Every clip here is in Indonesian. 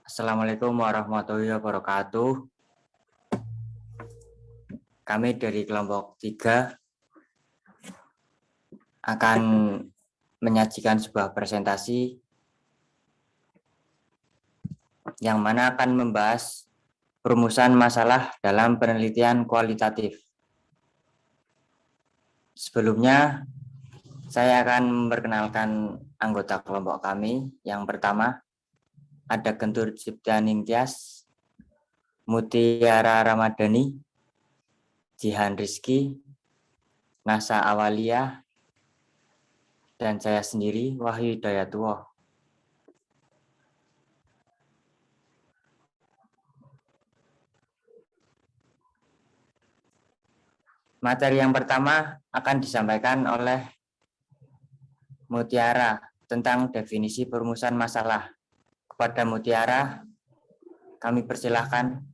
Assalamualaikum warahmatullahi wabarakatuh. Kami dari kelompok 3 akan menyajikan sebuah presentasi yang mana akan membahas perumusan masalah dalam penelitian kualitatif. Sebelumnya, saya akan memperkenalkan anggota kelompok kami. Yang pertama, ada Gentur Ciptaning Tias, Mutiara Ramadhani, Jihan Rizky, Nasa Awalia, dan saya sendiri, Wahyu Hidayatullah. Materi yang pertama akan disampaikan oleh Mutiara tentang definisi perumusan masalah. Kepada Mutiara, kami persilahkan.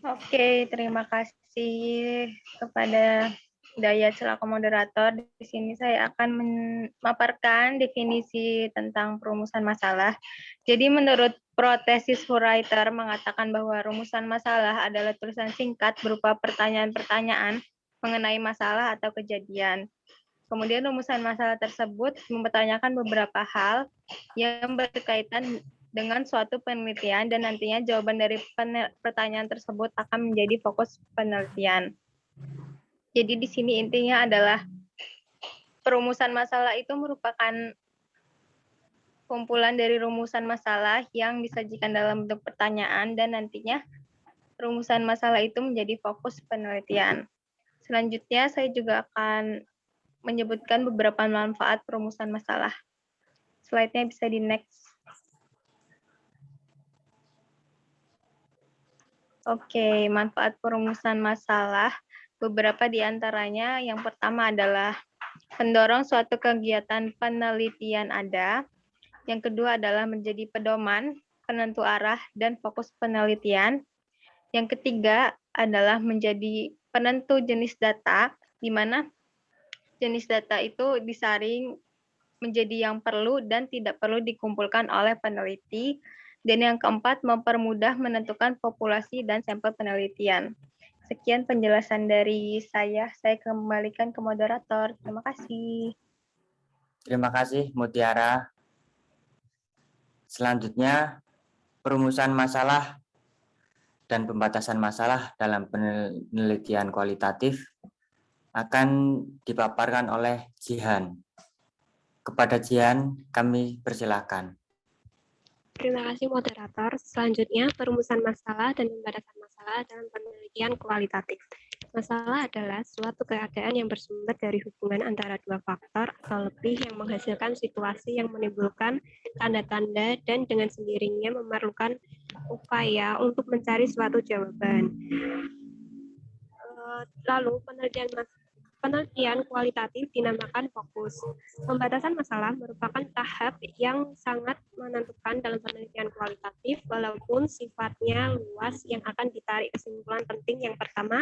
Oke, terima kasih kepada Dayat selaku moderator. Di sini saya akan memaparkan definisi tentang perumusan masalah. Jadi menurut Protesis Writer mengatakan bahwa rumusan masalah adalah tulisan singkat berupa pertanyaan-pertanyaan mengenai masalah atau kejadian. Kemudian rumusan masalah tersebut mempertanyakan beberapa hal yang berkaitan dengan suatu penelitian dan nantinya jawaban dari pertanyaan tersebut akan menjadi fokus penelitian. Jadi di sini intinya adalah perumusan masalah itu merupakan kumpulan dari rumusan masalah yang disajikan dalam bentuk pertanyaan dan nantinya rumusan masalah itu menjadi fokus penelitian. Selanjutnya saya juga akan menyebutkan beberapa manfaat perumusan masalah. Slide-nya bisa di next. Oke, manfaat perumusan masalah. Beberapa di antaranya, yang pertama adalah pendorong suatu kegiatan penelitian ada. Yang kedua adalah menjadi pedoman, penentu arah, dan fokus penelitian. Yang ketiga adalah menjadi penentu jenis data, di mana jenis data itu disaring menjadi yang perlu dan tidak perlu dikumpulkan oleh peneliti. Dan yang keempat, mempermudah menentukan populasi dan sampel penelitian. Sekian penjelasan dari saya kembalikan ke moderator. Terima kasih. Terima kasih, Mutiara. Selanjutnya, perumusan masalah dan pembatasan masalah dalam penelitian kualitatif akan dipaparkan oleh Jihan. Kepada Jihan, kami persilakan. Terima kasih moderator. Selanjutnya, perumusan masalah dan pembatasan masalah dalam penelitian kualitatif. Masalah adalah suatu keadaan yang bersumber dari hubungan antara dua faktor atau lebih yang menghasilkan situasi yang menimbulkan tanda-tanda dan dengan sendirinya memerlukan upaya untuk mencari suatu jawaban. Lalu penelitian kualitatif dinamakan fokus. Pembatasan masalah merupakan tahap yang sangat menentukan dalam penelitian kualitatif, walaupun sifatnya luas yang akan ditarik kesimpulan penting. Yang pertama,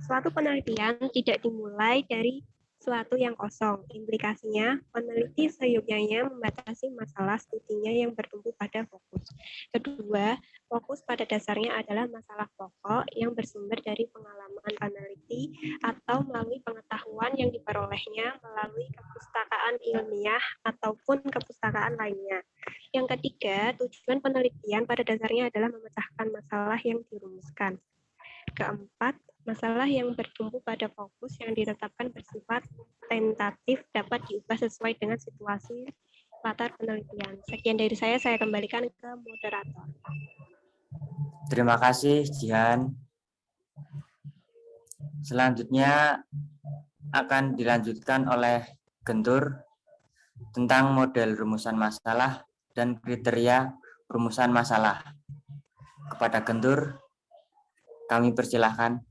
suatu penelitian tidak dimulai dari suatu yang kosong. Implikasinya, peneliti seyogyanya membatasi masalah studinya yang bertumpu pada fokus. Kedua, fokus pada dasarnya adalah masalah pokok yang bersumber dari pengalaman peneliti atau melalui pengetahuan yang diperolehnya melalui kepustakaan ilmiah ataupun kepustakaan lainnya. Yang ketiga, tujuan penelitian pada dasarnya adalah memecahkan masalah yang dirumuskan. Keempat, masalah yang bertumpu pada fokus yang ditetapkan bersifat tentatif dapat diubah sesuai dengan situasi latar penelitian. Sekian dari saya kembalikan ke moderator. Terima kasih, Jihan. Selanjutnya akan dilanjutkan oleh Gentur tentang model rumusan masalah dan kriteria rumusan masalah. Kepada Gentur, kami persilahkan.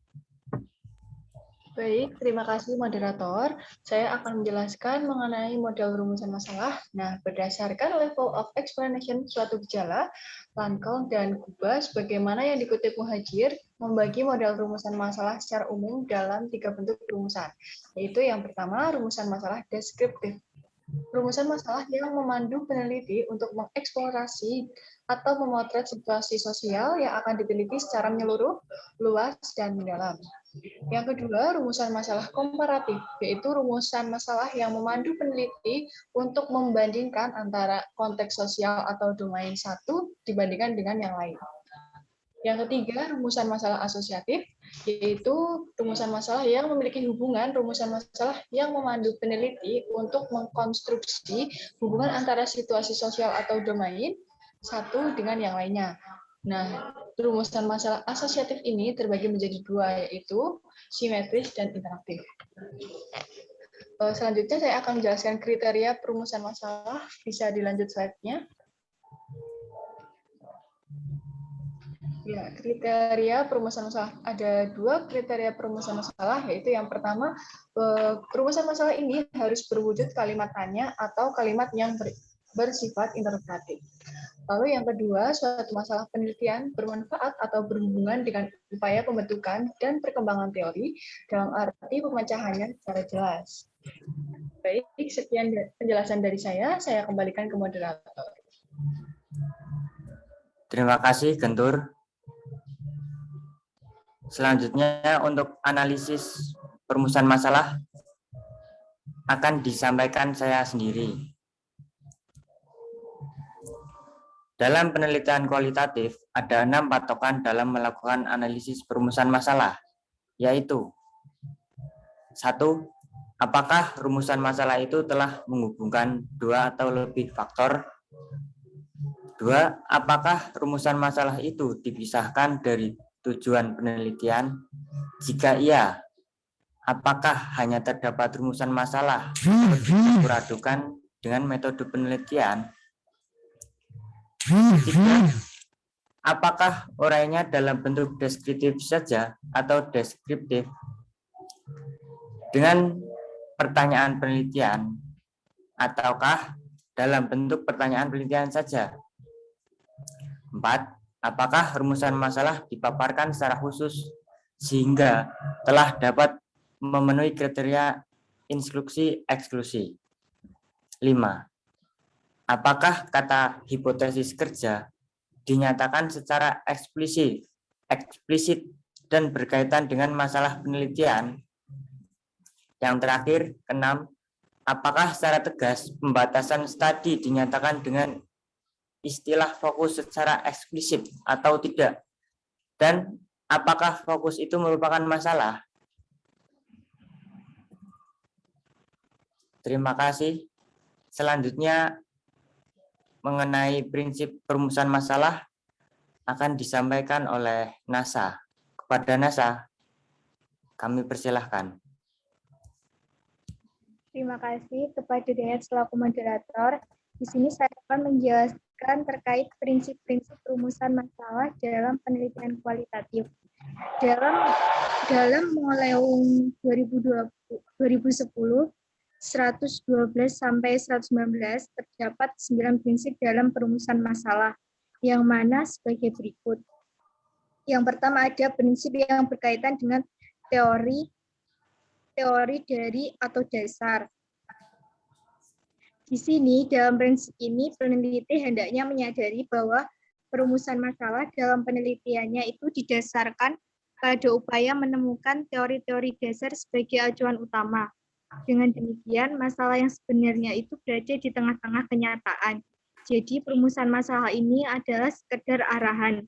Baik, terima kasih moderator. Saya akan menjelaskan mengenai model rumusan masalah. Nah, berdasarkan level of explanation suatu gejala, Lancome dan Kuba, sebagaimana yang dikutip Muhajir, membagi model rumusan masalah secara umum dalam 3 bentuk rumusan, yaitu yang pertama, rumusan masalah deskriptif. Rumusan masalah yang memandu peneliti untuk mengeksplorasi atau memotret situasi sosial yang akan diteliti secara menyeluruh, luas, dan mendalam. Yang kedua, rumusan masalah komparatif, yaitu rumusan masalah yang memandu peneliti untuk membandingkan antara konteks sosial atau domain satu dibandingkan dengan yang lain. Yang ketiga, rumusan masalah asosiatif, yaitu rumusan masalah yang memiliki hubungan rumusan masalah yang memandu peneliti untuk mengkonstruksi hubungan antara situasi sosial atau domain satu dengan yang lainnya. Nah, rumusan masalah asosiatif ini terbagi menjadi dua, yaitu simetris dan interaktif. Selanjutnya saya akan menjelaskan kriteria perumusan masalah. Bisa dilanjut slide-nya. Ya, kriteria perumusan masalah. Ada dua kriteria perumusan masalah, yaitu yang pertama, perumusan masalah ini harus berwujud kalimat tanya atau kalimat yang bersifat interpretatif. Lalu yang kedua, suatu masalah penelitian bermanfaat atau berhubungan dengan upaya pembentukan dan perkembangan teori dalam arti pemecahannya secara jelas. Baik, sekian penjelasan dari saya kembalikan ke moderator. Terima kasih, Gentur. Selanjutnya, untuk analisis perumusan masalah akan disampaikan saya sendiri. Dalam penelitian kualitatif, ada 6 patokan dalam melakukan analisis perumusan masalah, yaitu 1. Apakah rumusan masalah itu telah menghubungkan 2 atau lebih faktor? 2. Apakah rumusan masalah itu dipisahkan dari tujuan penelitian? Jika iya, apakah hanya terdapat rumusan masalah campur adukan dengan metode penelitian? 3. Apakah uraiannya dalam bentuk deskriptif saja atau deskriptif dengan pertanyaan penelitian, ataukah dalam bentuk pertanyaan penelitian saja? 4. Apakah rumusan masalah dipaparkan secara khusus sehingga telah dapat memenuhi kriteria instruksi eksklusi? 5. Apakah kata hipotesis kerja dinyatakan secara eksplisit dan berkaitan dengan masalah penelitian? Yang terakhir, 6. Apakah secara tegas pembatasan studi dinyatakan dengan istilah fokus secara eksplisit atau tidak? Dan apakah fokus itu merupakan masalah? Terima kasih. Selanjutnya, mengenai prinsip perumusan masalah akan disampaikan oleh NASA. Kepada NASA, kami persilahkan. Terima kasih kepada Dayat selaku moderator. Di sini saya akan menjelaskan terkait prinsip-prinsip perumusan masalah dalam penelitian kualitatif. Dalam Moleum 2010, 112 sampai 119 terdapat 9 prinsip dalam perumusan masalah, yang mana sebagai berikut. Yang pertama ada prinsip yang berkaitan dengan teori dari atau dasar. Di sini, dalam prinsip ini, peneliti hendaknya menyadari bahwa perumusan masalah dalam penelitiannya itu didasarkan pada upaya menemukan teori-teori dasar sebagai acuan utama. Dengan demikian, masalah yang sebenarnya itu berada di tengah-tengah kenyataan. Jadi, perumusan masalah ini adalah sekedar arahan.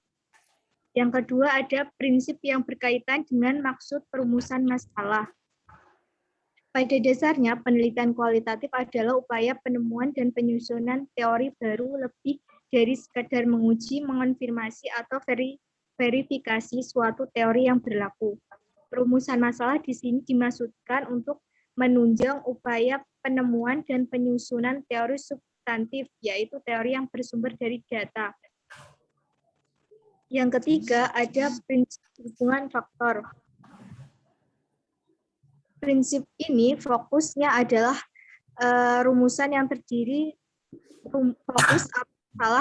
Yang kedua, ada prinsip yang berkaitan dengan maksud perumusan masalah. Pada dasarnya, penelitian kualitatif adalah upaya penemuan dan penyusunan teori baru lebih dari sekadar menguji, mengonfirmasi, atau verifikasi suatu teori yang berlaku. Perumusan masalah di sini dimaksudkan untuk menunjang upaya penemuan dan penyusunan teori substantif, yaitu teori yang bersumber dari data. Yang ketiga, ada prinsip hubungan faktor. Prinsip ini fokusnya adalah rumusan yang terdiri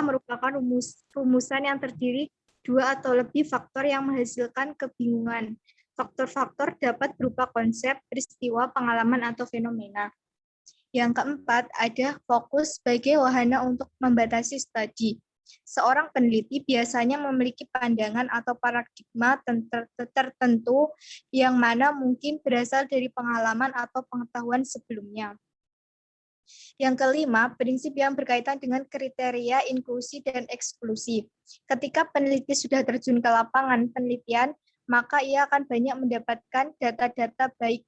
merupakan rumusan yang terdiri 2 atau lebih faktor yang menghasilkan kebingungan. Faktor-faktor dapat berupa konsep, peristiwa, pengalaman, atau fenomena. Yang keempat, ada fokus sebagai wahana untuk membatasi studi. Seorang peneliti biasanya memiliki pandangan atau paradigma tertentu yang mana mungkin berasal dari pengalaman atau pengetahuan sebelumnya. Yang kelima, prinsip yang berkaitan dengan kriteria inklusi dan eksklusi. Ketika peneliti sudah terjun ke lapangan penelitian, maka ia akan banyak mendapatkan data-data baik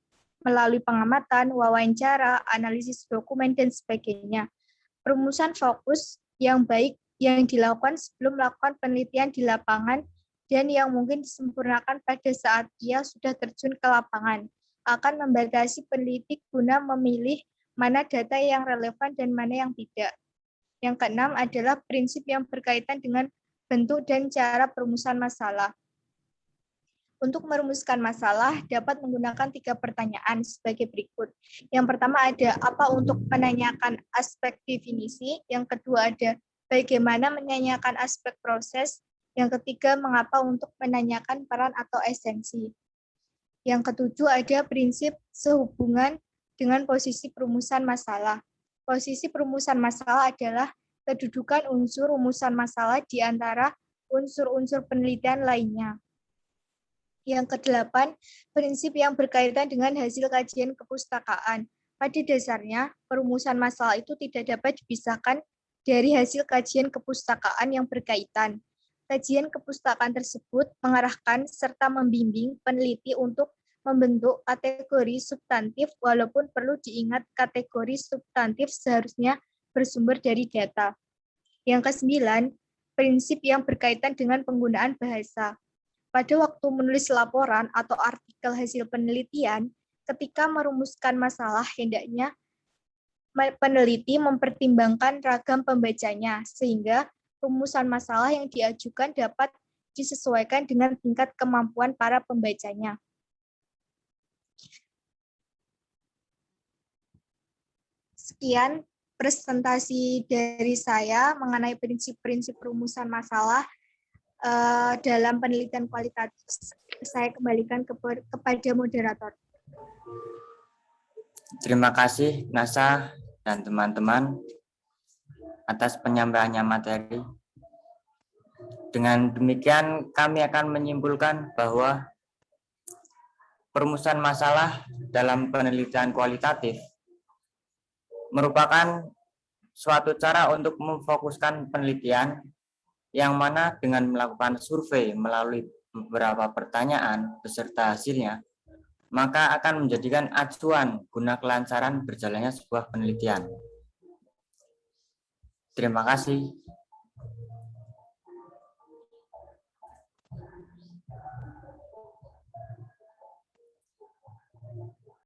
melalui pengamatan, wawancara, analisis dokumen, dan sebagainya. Perumusan fokus yang baik yang dilakukan sebelum melakukan penelitian di lapangan dan yang mungkin disempurnakan pada saat ia sudah terjun ke lapangan akan membatasi peneliti guna memilih mana data yang relevan dan mana yang tidak. Yang keenam adalah prinsip yang berkaitan dengan bentuk dan cara perumusan masalah. Untuk merumuskan masalah, dapat menggunakan 3 pertanyaan sebagai berikut. Yang pertama ada apa untuk menanyakan aspek definisi. Yang kedua ada bagaimana menanyakan aspek proses. Yang ketiga mengapa untuk menanyakan peran atau esensi. Yang ketujuh ada prinsip sehubungan dengan posisi perumusan masalah. Posisi perumusan masalah adalah kedudukan unsur rumusan masalah di antara unsur-unsur penelitian lainnya. Yang kedelapan, prinsip yang berkaitan dengan hasil kajian kepustakaan. Pada dasarnya, perumusan masalah itu tidak dapat dipisahkan dari hasil kajian kepustakaan yang berkaitan. Kajian kepustakaan tersebut mengarahkan serta membimbing peneliti untuk membentuk kategori substantif, walaupun perlu diingat kategori substantif seharusnya bersumber dari data. Yang kesembilan, prinsip yang berkaitan dengan penggunaan bahasa. Pada waktu menulis laporan atau artikel hasil penelitian, ketika merumuskan masalah, hendaknya peneliti mempertimbangkan ragam pembacanya, sehingga rumusan masalah yang diajukan dapat disesuaikan dengan tingkat kemampuan para pembacanya. Sekian presentasi dari saya mengenai prinsip-prinsip rumusan masalah dalam penelitian kualitatif. Saya kembalikan kepada moderator. Terima kasih Nasa dan teman-teman atas penyampaiannya materi. Dengan demikian kami akan menyimpulkan bahwa perumusan masalah dalam penelitian kualitatif merupakan suatu cara untuk memfokuskan penelitian yang mana dengan melakukan survei melalui beberapa pertanyaan beserta hasilnya, maka akan menjadikan acuan guna kelancaran berjalannya sebuah penelitian. Terima kasih.